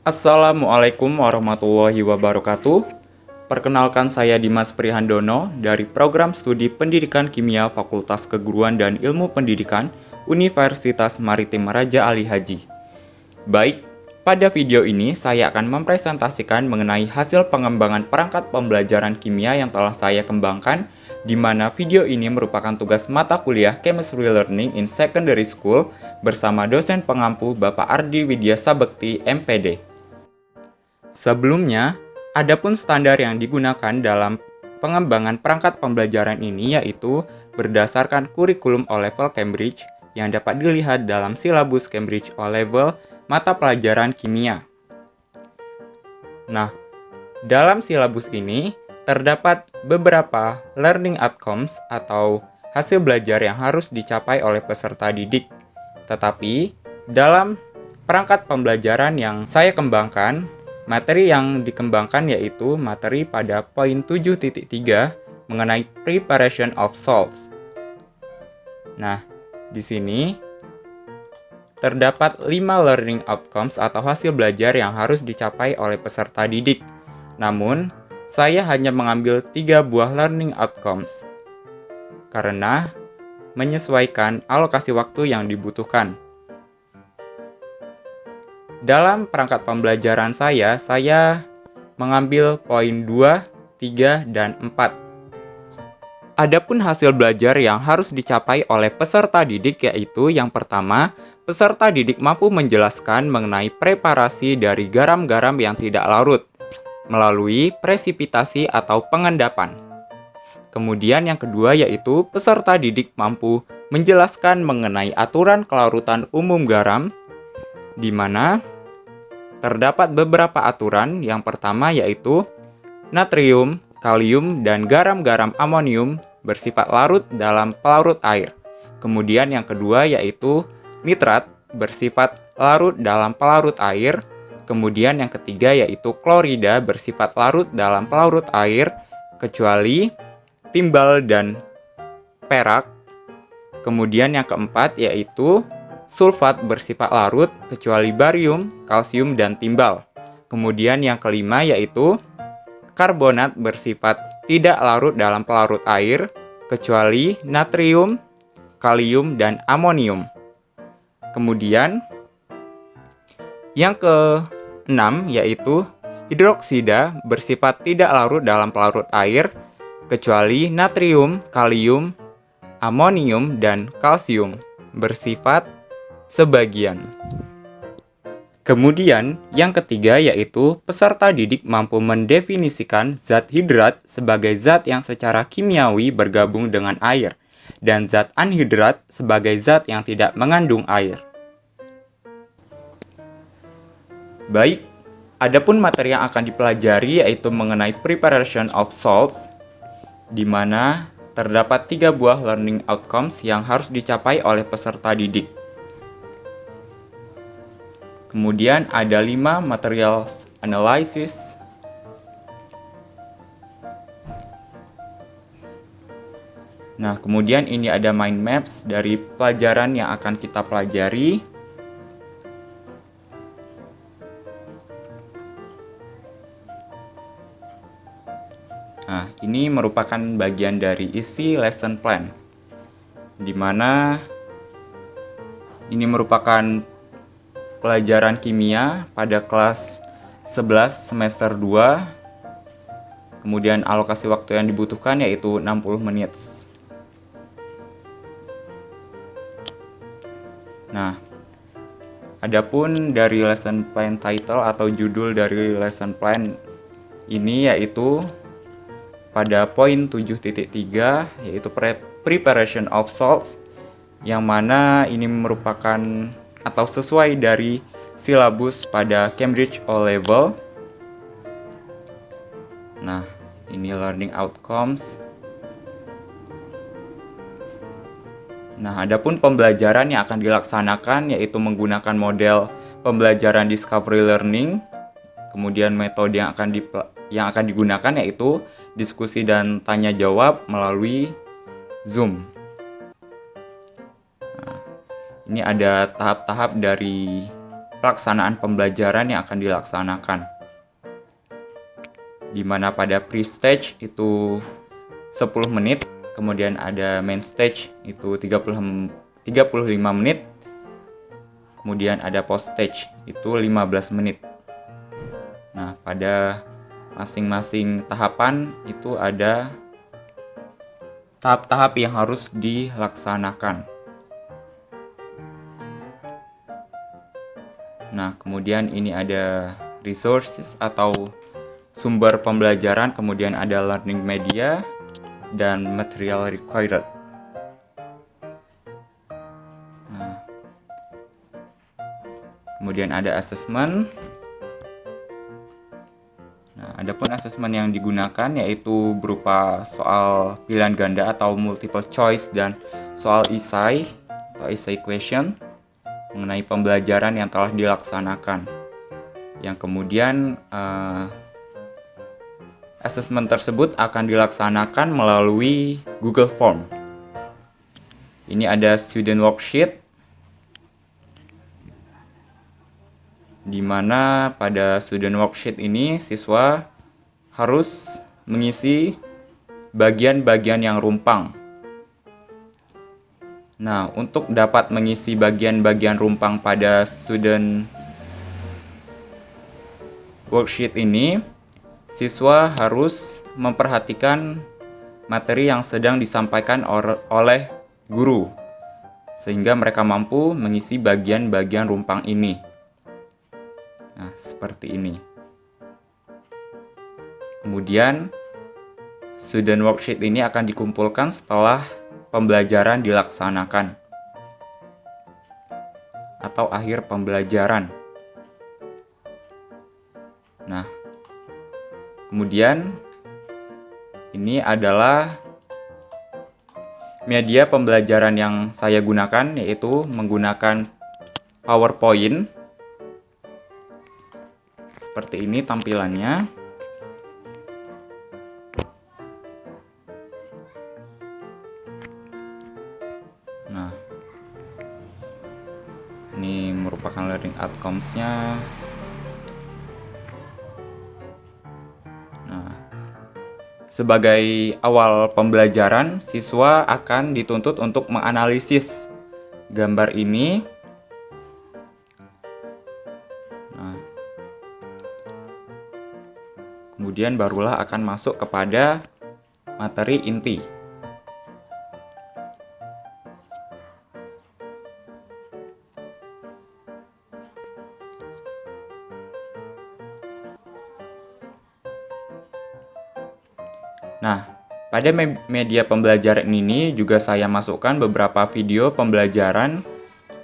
Assalamualaikum warahmatullahi wabarakatuh. Perkenalkan saya Dimas Prihandono dari Program Studi Pendidikan Kimia Fakultas Keguruan dan Ilmu Pendidikan Universitas Maritim Raja Ali Haji. Baik, pada video ini saya akan mempresentasikan mengenai hasil pengembangan perangkat pembelajaran kimia yang telah saya kembangkan, di mana video ini merupakan tugas mata kuliah Chemistry Learning in Secondary School bersama dosen pengampu Bapak Ardi Widya Sabekti, MPD. Sebelumnya, adapun standar yang digunakan dalam pengembangan perangkat pembelajaran ini yaitu berdasarkan kurikulum O-Level Cambridge yang dapat dilihat dalam silabus Cambridge O-Level mata pelajaran kimia. Nah, dalam silabus ini terdapat beberapa learning outcomes atau hasil belajar yang harus dicapai oleh peserta didik. Tetapi, dalam perangkat pembelajaran yang saya kembangkan, materi yang dikembangkan yaitu materi pada poin 7.3 mengenai preparation of salts. Nah, di sini terdapat 5 learning outcomes atau hasil belajar yang harus dicapai oleh peserta didik. Namun, saya hanya mengambil 3 buah learning outcomes karena menyesuaikan alokasi waktu yang dibutuhkan. Dalam perangkat pembelajaran saya mengambil poin 2, 3, dan 4. Adapun hasil belajar yang harus dicapai oleh peserta didik yaitu yang pertama, peserta didik mampu menjelaskan mengenai preparasi dari garam-garam yang tidak larut melalui presipitasi atau pengendapan. Kemudian yang kedua yaitu peserta didik mampu menjelaskan mengenai aturan kelarutan umum garam, di mana terdapat beberapa aturan. Yang pertama yaitu natrium, kalium, dan garam-garam amonium bersifat larut dalam pelarut air. Kemudian yang kedua yaitu nitrat bersifat larut dalam pelarut air. Kemudian yang ketiga yaitu klorida bersifat larut dalam pelarut air kecuali timbal dan perak. Kemudian yang keempat yaitu sulfat bersifat larut kecuali barium, kalsium, dan timbal. Kemudian yang kelima yaitu karbonat bersifat tidak larut dalam pelarut air kecuali natrium, kalium, dan amonium. Kemudian yang keenam yaitu hidroksida bersifat tidak larut dalam pelarut air kecuali natrium, kalium, amonium, dan kalsium bersifat sebagian. Kemudian, yang ketiga yaitu peserta didik mampu mendefinisikan zat hidrat sebagai zat yang secara kimiawi bergabung dengan air, dan zat anhidrat sebagai zat yang tidak mengandung air. Baik, adapun materi yang akan dipelajari yaitu mengenai preparation of salts, di mana terdapat 3 buah learning outcomes yang harus dicapai oleh peserta didik. Kemudian ada 5 materials analysis. Nah, kemudian ini ada mind maps dari pelajaran yang akan kita pelajari. Nah, ini merupakan bagian dari isi lesson plan, di mana ini merupakan pelajaran kimia pada kelas 11 semester 2. Kemudian alokasi waktu yang dibutuhkan yaitu 60 menit. Nah, adapun dari lesson plan title atau judul dari lesson plan ini yaitu pada poin 7.3 yaitu preparation of salts, yang mana ini merupakan atau sesuai dari silabus pada Cambridge O-Level. Nah, ini learning outcomes. Nah, adapun pembelajaran yang akan dilaksanakan yaitu menggunakan model pembelajaran discovery learning. Kemudian metode yang akan digunakan yaitu diskusi dan tanya jawab melalui Zoom. Ini ada tahap-tahap dari pelaksanaan pembelajaran yang akan dilaksanakan. Di mana pada pre-stage itu 10 menit, kemudian ada main stage itu 35 menit, kemudian ada post stage itu 15 menit. Nah, pada masing-masing tahapan itu ada tahap-tahap yang harus dilaksanakan. Nah, kemudian ini ada resources atau sumber pembelajaran, kemudian ada learning media dan material required. Nah, kemudian ada assessment. Nah, adapun asesmen yang digunakan yaitu berupa soal pilihan ganda atau multiple choice dan soal esai atau essay question mengenai pembelajaran yang telah dilaksanakan. Yang kemudian asesmen tersebut akan dilaksanakan melalui Google Form. Ini ada student worksheet, di mana pada student worksheet ini siswa harus mengisi bagian-bagian yang rumpang. Nah, untuk dapat mengisi bagian-bagian rumpang pada student worksheet ini, siswa harus memperhatikan materi yang sedang disampaikan oleh guru, sehingga mereka mampu mengisi bagian-bagian rumpang ini. Nah, seperti ini. Kemudian, student worksheet ini akan dikumpulkan setelah pembelajaran dilaksanakan atau akhir pembelajaran. Nah, kemudian ini adalah media pembelajaran yang saya gunakan, yaitu menggunakan PowerPoint. Seperti ini tampilannya. Nah, ini merupakan learning outcomes-nya. Nah, sebagai awal pembelajaran, siswa akan dituntut untuk menganalisis gambar ini. Nah, kemudian barulah akan masuk kepada materi inti. Nah, pada media pembelajaran ini juga saya masukkan beberapa video pembelajaran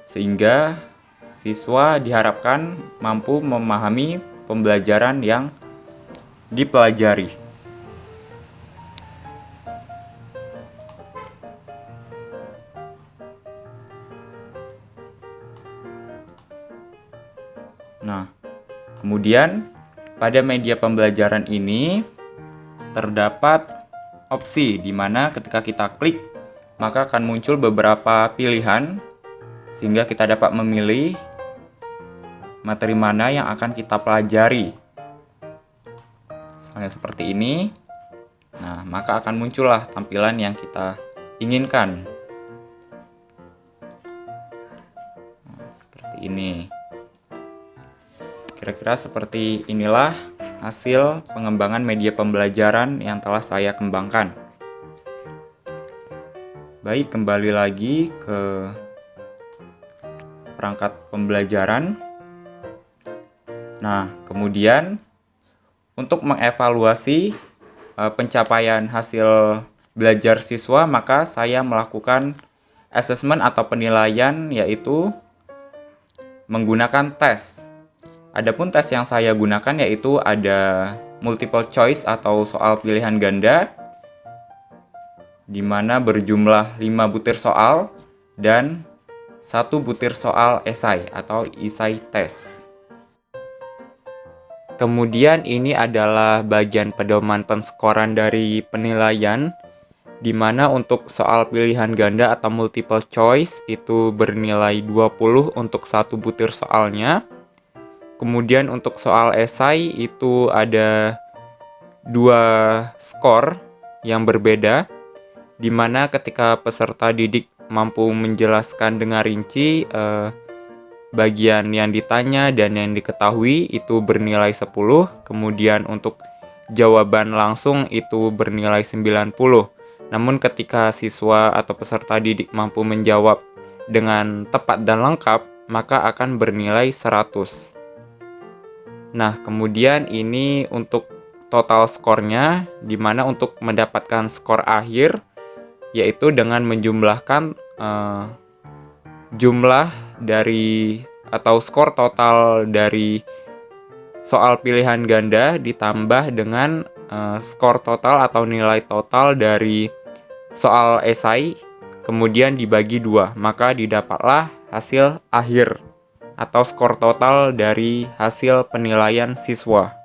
sehingga siswa diharapkan mampu memahami pembelajaran yang dipelajari. Nah, kemudian pada media pembelajaran ini terdapat opsi di mana ketika kita klik maka akan muncul beberapa pilihan sehingga kita dapat memilih materi mana yang akan kita pelajari. Misalnya seperti ini. Nah, maka akan muncullah tampilan yang kita inginkan. Nah, seperti ini. Kira-kira seperti inilah hasil pengembangan media pembelajaran yang telah saya kembangkan. Baik, kembali lagi ke perangkat pembelajaran. Nah, kemudian untuk mengevaluasi pencapaian hasil belajar siswa, maka saya melakukan asesmen atau penilaian, yaitu menggunakan tes. Adapun tes yang saya gunakan yaitu ada multiple choice atau soal pilihan ganda, di mana berjumlah 5 butir soal dan 1 butir soal esai atau esai test. Kemudian ini adalah bagian pedoman penskoran dari penilaian, di mana untuk soal pilihan ganda atau multiple choice itu bernilai 20 untuk 1 butir soalnya. Kemudian untuk soal esai itu ada dua skor yang berbeda, di mana ketika peserta didik mampu menjelaskan dengan rinci bagian yang ditanya dan yang diketahui itu bernilai 10, kemudian untuk jawaban langsung itu bernilai 90. Namun ketika siswa atau peserta didik mampu menjawab dengan tepat dan lengkap, maka akan bernilai 100. Nah, kemudian ini untuk total skornya, di mana untuk mendapatkan skor akhir, yaitu dengan menjumlahkan jumlah dari atau skor total dari soal pilihan ganda ditambah dengan skor total atau nilai total dari soal esai, kemudian dibagi 2, maka didapatlah hasil akhir atau skor total dari hasil penilaian siswa.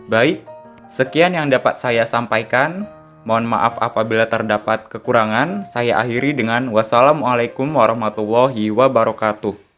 Baik, sekian yang dapat saya sampaikan. Mohon maaf apabila terdapat kekurangan. Saya akhiri dengan wassalamualaikum warahmatullahi wabarakatuh.